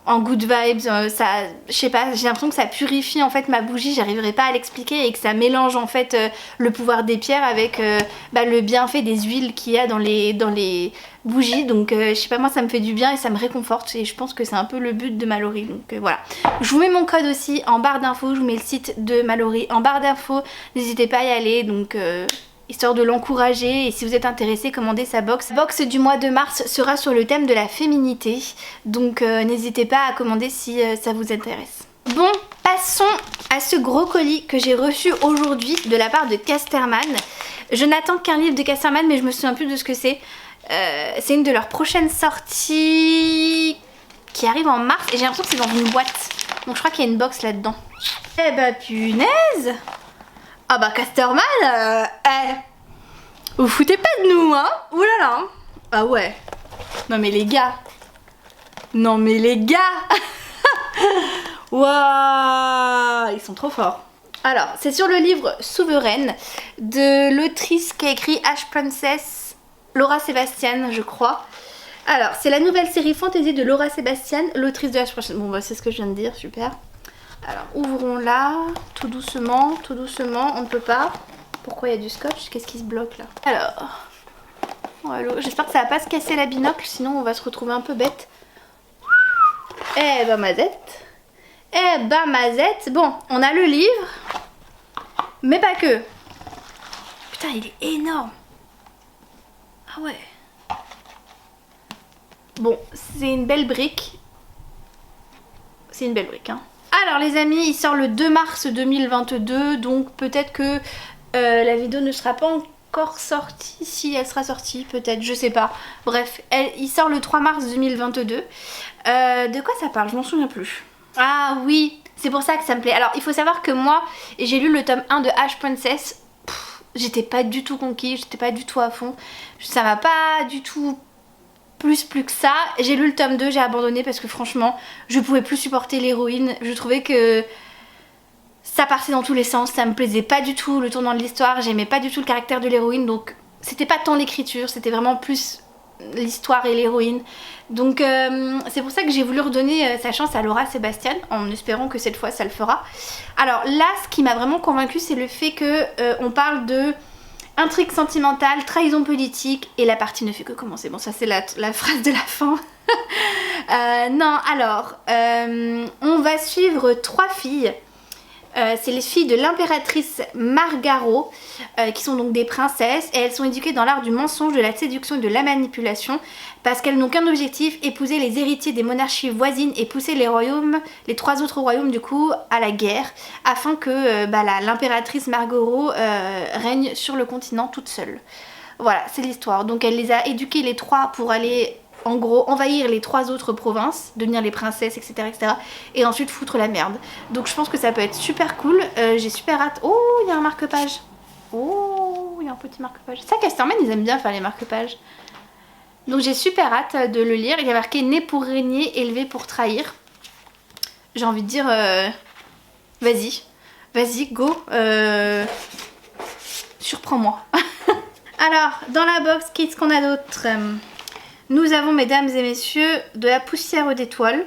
en good vibes, ça, je sais pas, j'ai l'impression que ça purifie en fait ma bougie, j'arriverai pas à l'expliquer et que ça mélange en fait le pouvoir des pierres avec le bienfait des huiles qu'il y a dans les bougies. Donc je sais pas, moi ça me fait du bien et ça me réconforte et je pense que c'est un peu le but de Mallory. Donc voilà, je vous mets mon code aussi en barre d'infos, je vous mets le site de Mallory en barre d'infos, n'hésitez pas à y aller. Donc histoire de l'encourager, et si vous êtes intéressé, commandez sa box. La box du mois de mars sera sur le thème de la féminité, donc n'hésitez pas à commander si ça vous intéresse. Bon, passons à ce gros colis que j'ai reçu aujourd'hui de la part de Casterman. Je n'attends qu'un livre de Casterman mais je me souviens plus de ce que c'est. C'est une de leurs prochaines sorties qui arrive en mars et j'ai l'impression que c'est dans une boîte. Donc je crois qu'il y a une box là-dedans. Eh bah punaise! Ah bah Casterman, vous foutez pas de nous hein. Oulala. Ah ouais. Non mais les gars. Non mais les gars. Waouh, ils sont trop forts. Alors c'est sur le livre Souveraine de l'autrice qui a écrit Ash Princess, Laura Sebastian je crois. Alors c'est la nouvelle série fantasy de Laura Sebastian, l'autrice de Ash Princess. Bon bah c'est ce que je viens de dire, super. Alors ouvrons-la, tout doucement, on ne peut pas. Pourquoi il y a du scotch? Qu'est-ce qui se bloque là? Alors, voilà. J'espère que ça va pas se casser la binocle, sinon on va se retrouver un peu bête. Eh ben mazette. Eh ben mazette. Bon, on a le livre, mais pas que. Putain, il est énorme. Ah ouais. Bon, c'est une belle brique. C'est une belle brique, hein. Alors les amis, il sort le 2 mars 2022, donc peut-être que la vidéo ne sera pas encore sortie. Si elle sera sortie, peut-être, je sais pas. Bref, il sort le 3 mars 2022. De quoi ça parle? Je m'en souviens plus. Ah oui, c'est pour ça que ça me plaît. Alors il faut savoir que moi, j'ai lu le tome 1 de Ash Princess. J'étais pas du tout conquise, j'étais pas du tout à fond. Ça m'a pas du tout... plus que ça. J'ai lu le tome 2, j'ai abandonné parce que franchement je pouvais plus supporter l'héroïne. Je trouvais que ça partait dans tous les sens, ça me plaisait pas du tout le tournant de l'histoire, j'aimais pas du tout le caractère de l'héroïne, donc c'était pas tant l'écriture, c'était vraiment plus l'histoire et l'héroïne. Donc c'est pour ça que j'ai voulu redonner sa chance à Laura Sebastian en espérant que cette fois ça le fera. Alors là ce qui m'a vraiment convaincue c'est le fait que on parle de Intrigue sentimentale, trahison politique et la partie ne fait que commencer. Bon, ça c'est la phrase de la fin. Non, alors, on va suivre 3 filles. C'est les filles de l'impératrice Margaro, qui sont donc des princesses, et elles sont éduquées dans l'art du mensonge, de la séduction et de la manipulation, parce qu'elles n'ont qu'un objectif, épouser les héritiers des monarchies voisines et pousser les 3 autres royaumes du coup à la guerre, afin que l'impératrice Margaro règne sur le continent toute seule. Voilà, c'est l'histoire. Donc elle les a éduquées les 3 pour aller en gros envahir les 3 autres provinces, devenir les princesses, etc., etc. Et ensuite foutre la merde. Donc je pense que ça peut être super cool. J'ai super hâte. Oh, il y a un marque-page. Oh, il y a un petit marque-page. Ça, Casterman, ils aiment bien faire les marque-pages. Donc j'ai super hâte de le lire. Il y a marqué né pour régner, élevé pour trahir. J'ai envie de dire vas-y. Vas-y, go. Surprends-moi. Alors, dans la box, qu'est-ce qu'on a d'autre? Nous avons, mesdames et messieurs, de la poussière d'étoiles.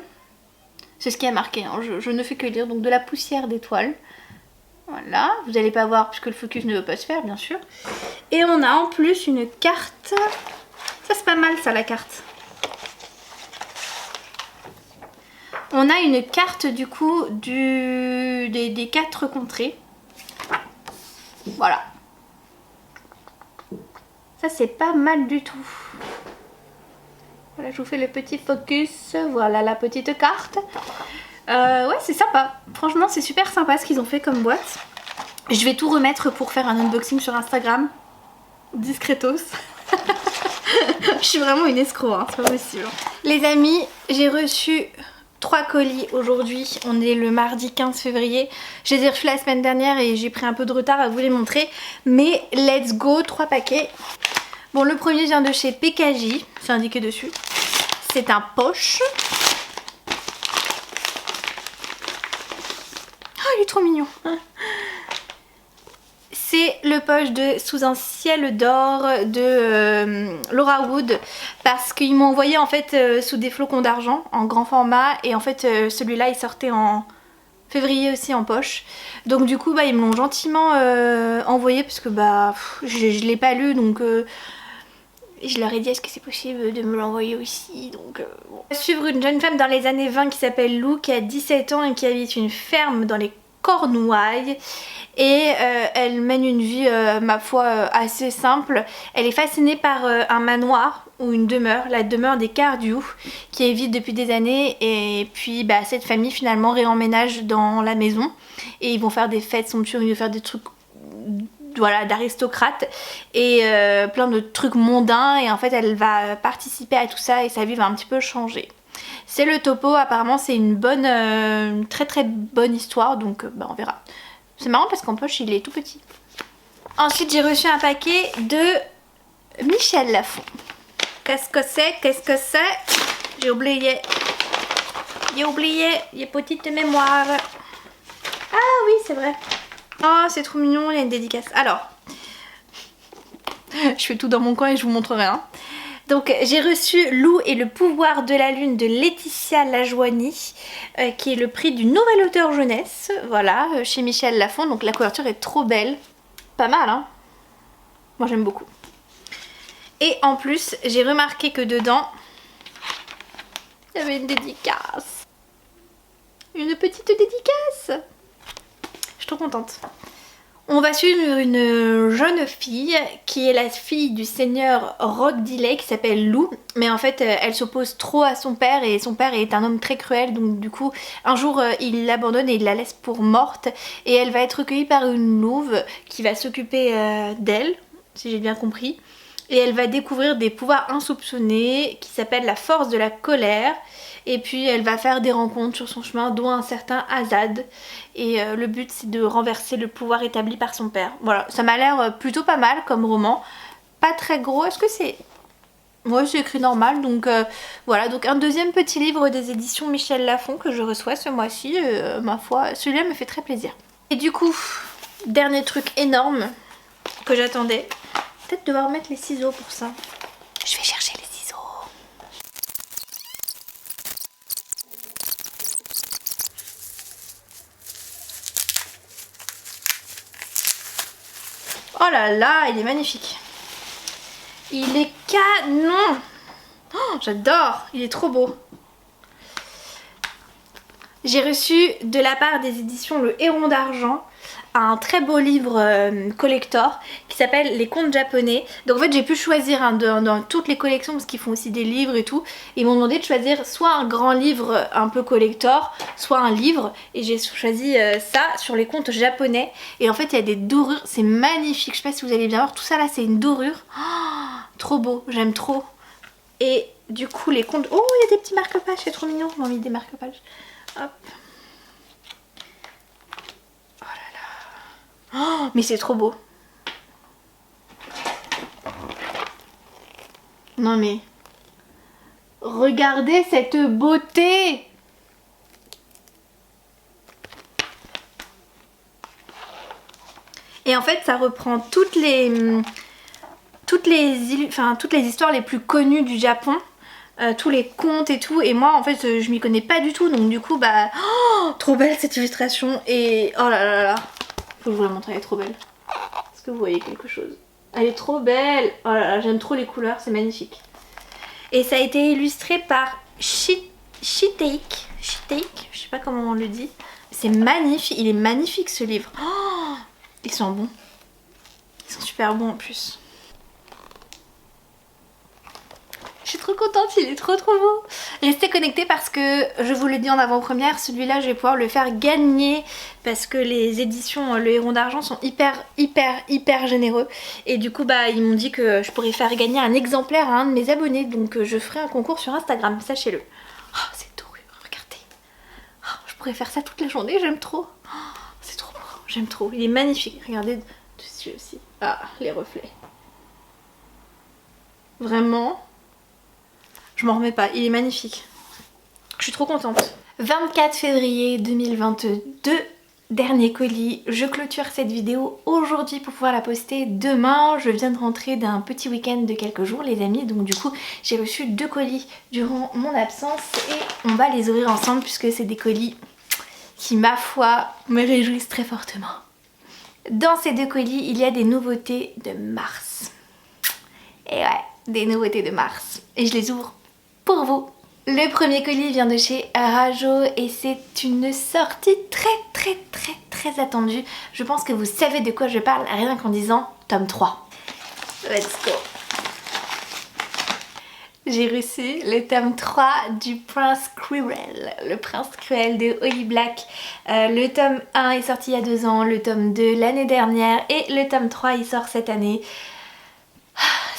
C'est ce qui a marqué, hein. Je ne fais que lire. Donc de la poussière d'étoiles. Voilà, vous n'allez pas voir puisque le focus ne veut pas se faire, bien sûr. Et on a en plus une carte. Ça c'est pas mal ça, la carte. On a une carte du coup des 4 contrées. Voilà. Ça c'est pas mal du tout. Voilà, je vous fais le petit focus. Voilà la petite carte. Ouais, c'est sympa. Franchement, c'est super sympa ce qu'ils ont fait comme boîte. Je vais tout remettre pour faire un unboxing sur Instagram. Discretos. Je suis vraiment une escroc, hein, c'est pas possible. Les amis, j'ai reçu 3 colis aujourd'hui. On est le mardi 15 février. Je les ai reçus la semaine dernière et j'ai pris un peu de retard à vous les montrer. Mais let's go, 3 paquets. Bon, le premier vient de chez PKJ, c'est indiqué dessus. C'est un poche. Oh, il est trop mignon. C'est le poche de Sous un ciel d'or de Laura Wood, parce qu'ils m'ont envoyé en fait sous des flocons d'argent en grand format, et en fait celui-là il sortait en février aussi en poche. Donc du coup ils me l'ont gentiment envoyé parce que je l'ai pas lu, donc je leur ai dit est-ce que c'est possible de me l'envoyer aussi, donc bon. Suivre une jeune femme dans les années 20 qui s'appelle Lou, qui a 17 ans et qui habite une ferme dans les Cornouailles, et elle mène une vie ma foi assez simple. Elle est fascinée par un manoir ou une demeure, la demeure des Cardew, qui est vide depuis des années, et puis cette famille finalement réemménage dans la maison et ils vont faire des fêtes somptueuses, ils vont faire des trucs voilà, d'aristocrate et plein de trucs mondains, et en fait elle va participer à tout ça et sa vie va un petit peu changer. C'est le topo, apparemment c'est une bonne, très très bonne histoire, donc on verra. C'est marrant parce qu'en poche il est tout petit. Ensuite j'ai reçu un paquet de Michel Lafon. Qu'est-ce que c'est? Qu'est-ce que c'est? J'ai oublié. J'ai petite mémoire. Ah oui c'est vrai. Oh c'est trop mignon, il y a une dédicace. Alors, je fais tout dans mon coin et je vous montrerai. Hein. Donc j'ai reçu Lou et le pouvoir de la lune de Laetitia Lajoigny, qui est le prix du nouvel auteur jeunesse, voilà, chez Michel Lafon. Donc la couverture est trop belle, pas mal hein, moi j'aime beaucoup. Et en plus j'ai remarqué que dedans il y avait une dédicace, une petite dédicace, je suis trop contente. On va suivre une jeune fille qui est la fille du seigneur Rock Delay, qui s'appelle Lou, mais en fait elle s'oppose trop à son père et son père est un homme très cruel, donc du coup un jour il l'abandonne et il la laisse pour morte, et elle va être recueillie par une louve qui va s'occuper d'elle, si j'ai bien compris, et elle va découvrir des pouvoirs insoupçonnés qui s'appellent la force de la colère. Et puis elle va faire des rencontres sur son chemin, dont un certain Azad. Et le but c'est de renverser le pouvoir établi par son père. Voilà, ça m'a l'air plutôt pas mal comme roman. Pas très gros, est-ce que c'est... Ouais, c'est écrit normal, donc voilà. Donc un deuxième petit livre des éditions Michel Lafon que je reçois ce mois-ci. Ma foi, celui-là me fait très plaisir. Et du coup, dernier truc énorme que j'attendais. Peut-être devoir mettre les ciseaux pour ça. Je vais chercher les ciseaux. Oh là là, il est magnifique. Il est canon. Oh, j'adore, il est trop beau. J'ai reçu de la part des éditions Le Héron d'Argent un très beau livre collector qui s'appelle Les contes japonais. Donc en fait j'ai pu choisir dans toutes les collections parce qu'ils font aussi des livres et tout. Ils m'ont demandé de choisir soit un grand livre un peu collector, soit un livre. Et j'ai choisi ça sur les contes japonais. Et en fait il y a des dorures, c'est magnifique. Je sais pas si vous allez bien voir, tout ça là c'est une dorure. Oh, trop beau, j'aime trop. Et du coup les contes... Oh il y a des petits marque-pages, c'est trop mignon. Ils m'ont mis des marque-pages. Hop. Oh, mais c'est trop beau. Non mais... Regardez cette beauté. Et en fait ça reprend toutes les histoires les plus connues du Japon. Tous les contes et tout, et moi en fait je m'y connais pas du tout, donc du coup bah... Oh, trop belle cette illustration. Et oh là là là, faut que je vous la montre, elle est trop belle. Est-ce que vous voyez quelque chose? Elle est trop belle. Oh là là, j'aime trop les couleurs, c'est magnifique. Et ça a été illustré par Shiteik, je sais pas comment on le dit. C'est magnifique, il est magnifique ce livre. Oh, ils sont bons. Ils sont super bons en plus. Je suis trop contente, il est trop beau. Restez connectés parce que je vous le dis en avant-première, celui-là je vais pouvoir le faire gagner parce que les éditions Le Héron d'Argent sont hyper généreux. Et du coup bah ils m'ont dit que je pourrais faire gagner un exemplaire à un de mes abonnés. Donc je ferai un concours sur Instagram, sachez-le. Oh, c'est dorure, regardez. Oh, je pourrais faire ça toute la journée, j'aime trop. Oh, c'est trop beau, j'aime trop. Il est magnifique, regardez dessus aussi. Ah, les reflets. Vraiment... Je m'en remets pas, il est magnifique. Je suis trop contente. 24 février 2022, dernier colis. Je clôture cette vidéo aujourd'hui pour pouvoir la poster demain. Je viens de rentrer d'un petit week-end de quelques jours les amis. Donc du coup j'ai reçu 2 colis durant mon absence et on va les ouvrir ensemble puisque c'est des colis qui ma foi me réjouissent très fortement. Dans ces 2 colis il y a des nouveautés de mars. Et ouais, des nouveautés de mars. Et je les ouvre pour vous. Le premier colis vient de chez Rajo et c'est une sortie très attendue. Je pense que vous savez de quoi je parle rien qu'en disant tome 3. Let's go. J'ai reçu le tome 3 du Prince Cruel, le Prince Cruel de Holly Black. Le tome 1 est sorti il y a 2 ans, le tome 2 l'année dernière et le tome 3 il sort cette année.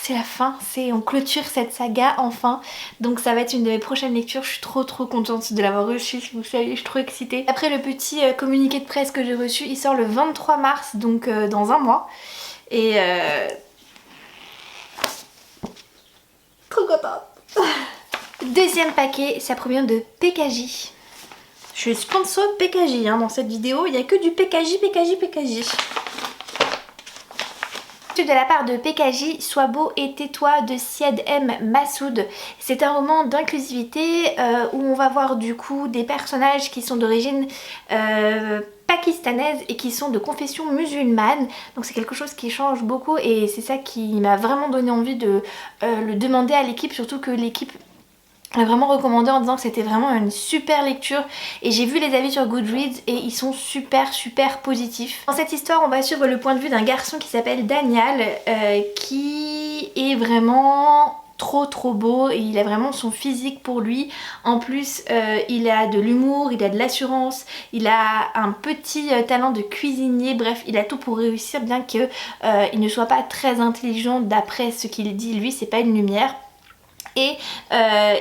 C'est la fin, on clôture cette saga enfin, donc ça va être une de mes prochaines lectures. Je suis trop contente de l'avoir reçu, si vous savez, je suis trop excitée. Après le petit communiqué de presse que j'ai reçu, il sort le 23 mars, donc dans un mois, et trop contente. Deuxième paquet, ça provient de PKJ. Je suis sponsor PKJ hein, dans cette vidéo, il n'y a que du PKJ. De la part de PKJ, Sois beau et tais-toi de Syed M. Massoud. C'est un roman d'inclusivité où on va voir du coup des personnages qui sont d'origine pakistanaise et qui sont de confession musulmane. Donc c'est quelque chose qui change beaucoup et c'est ça qui m'a vraiment donné envie de le demander à l'équipe, surtout que l'équipe a vraiment recommandé en disant que c'était vraiment une super lecture et j'ai vu les avis sur Goodreads et ils sont super positifs. Dans cette histoire on va suivre le point de vue d'un garçon qui s'appelle Daniel qui est vraiment trop beau et il a vraiment son physique pour lui. En plus il a de l'humour, il a de l'assurance, il a un petit talent de cuisinier, bref il a tout pour réussir bien que il ne soit pas très intelligent d'après ce qu'il dit lui, c'est pas une lumière. Et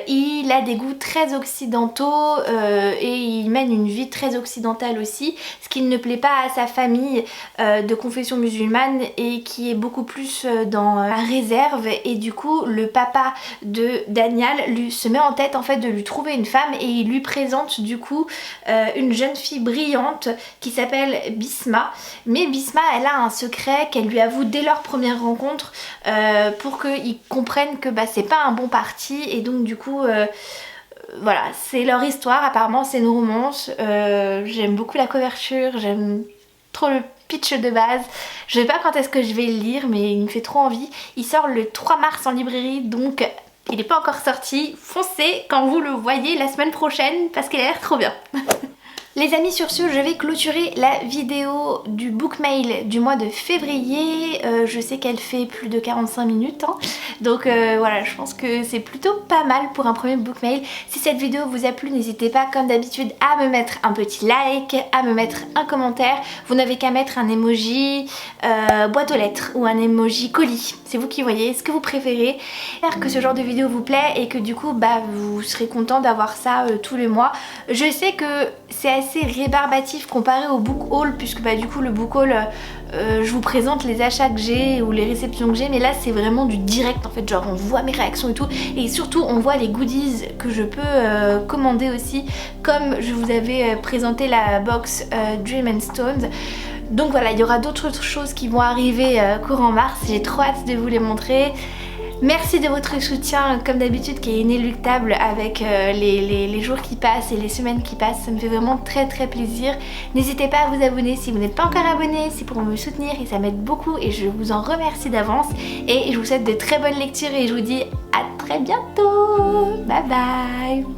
il a des goûts très occidentaux et il mène une vie très occidentale aussi, ce qui ne plaît pas à sa famille de confession musulmane et qui est beaucoup plus dans la réserve. Et du coup le papa de Daniel lui se met en tête en fait de lui trouver une femme et il lui présente du coup une jeune fille brillante qui s'appelle Bisma. Mais Bisma elle a un secret qu'elle lui avoue dès leur première rencontre pour qu'ils comprennent que bah, c'est pas un bon parti et donc du coup voilà c'est leur histoire, apparemment c'est une romance. J'aime beaucoup la couverture, j'aime trop pitch de base. Je sais pas quand est-ce que je vais le lire, mais il me fait trop envie. Il sort le 3 mars en librairie, donc il n'est pas encore sorti. Foncez quand vous le voyez la semaine prochaine parce qu'il a l'air trop bien. Les amis, sur ce, je vais clôturer la vidéo du book mail du mois de février. Je sais qu'elle fait plus de 45 minutes, hein. Donc voilà, je pense que c'est plutôt pas mal pour un premier book mail. Si cette vidéo vous a plu, n'hésitez pas comme d'habitude à me mettre un petit like, à me mettre un commentaire. Vous n'avez qu'à mettre un emoji boîte aux lettres ou un emoji colis. C'est vous qui voyez ce que vous préférez. J'espère que ce genre de vidéo vous plaît et que du coup vous serez content d'avoir ça tous les mois. Je sais que c'est assez rébarbatif comparé au book haul, puisque du coup le book haul je vous présente les achats que j'ai ou les réceptions que j'ai, mais là c'est vraiment du direct en fait, genre on voit mes réactions et tout, et surtout on voit les goodies que je peux commander aussi, comme je vous avais présenté la box Dream and Stones. Donc voilà, il y aura d'autres choses qui vont arriver courant mars, j'ai trop hâte de vous les montrer. Merci de votre soutien comme d'habitude qui est inéluctable avec les jours qui passent et les semaines qui passent, ça me fait vraiment très plaisir. N'hésitez pas à vous abonner si vous n'êtes pas encore abonné, c'est pour me soutenir et ça m'aide beaucoup et je vous en remercie d'avance. Et je vous souhaite de très bonnes lectures et je vous dis à très bientôt. Bye bye.